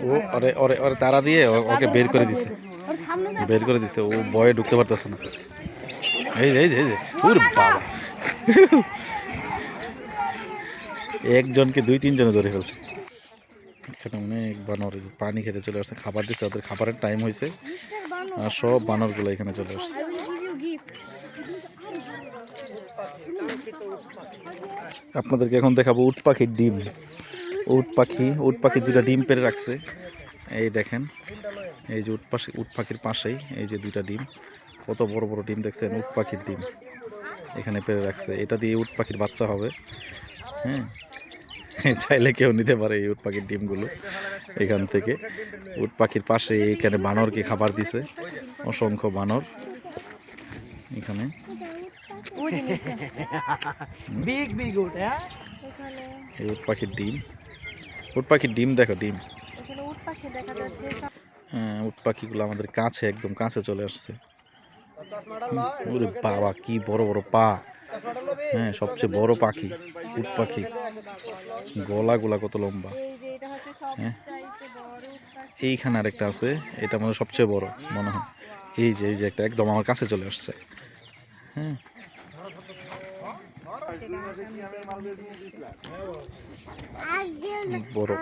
ও ওরে ওরে ওরে তারা দিয়ে ওকে বের করে দিছে ও ভয়ে ঢুকতে পারতেছে না। এই যে ওরে বাবা, একজনকে দুই তিনজনে ধরে ফেলছে। এখানে অনেক বানর পানি খেতে চলে আসছে, খাবার দিচ্ছে, ওদের খাবারের টাইম হয়েছে আর সব বানরগুলো এখানে চলে আসছে। আপনাদেরকে এখন দেখাবো উট পাখির ডিম। উট পাখি দুটা ডিম পেড়ে রাখছে, এই দেখেন। এই যে উট পাখির পাশেই এই যে দুইটা ডিম, কত বড় বড় ডিম দেখছেন, উট পাখির ডিম এখানে পেড়ে রাখছে। এটা দিয়ে উট পাখির বাচ্চা হবে। হ্যাঁ, চাইলে কেউ নিতে পারে এই উট পাখির ডিমগুলো এখান থেকে। উট পাখির পাশে এখানে বানরকে খাবার দিছে, অসংখ্য বানর এখানে। এই উট পাখির ডিম, উট পাখির ডিম দেখো, ডিম। হ্যাঁ, উট পাখিগুলো আমাদের কাছে, একদম কাছে চলে আসছে। ওরে বাবা, কি বড় বড় পা। হ্যাঁ, সবচেয়ে বড় পাখি উট পাখি, গলাগুলা কত লম্বা। হ্যাঁ, এইখানে আরেকটা আছে, এটা মনে হয় সবচেয়ে বড় মনে হয়। এই যে একটা একদম আমার কাছে চলে আসছে। হ্যাঁ, বড়।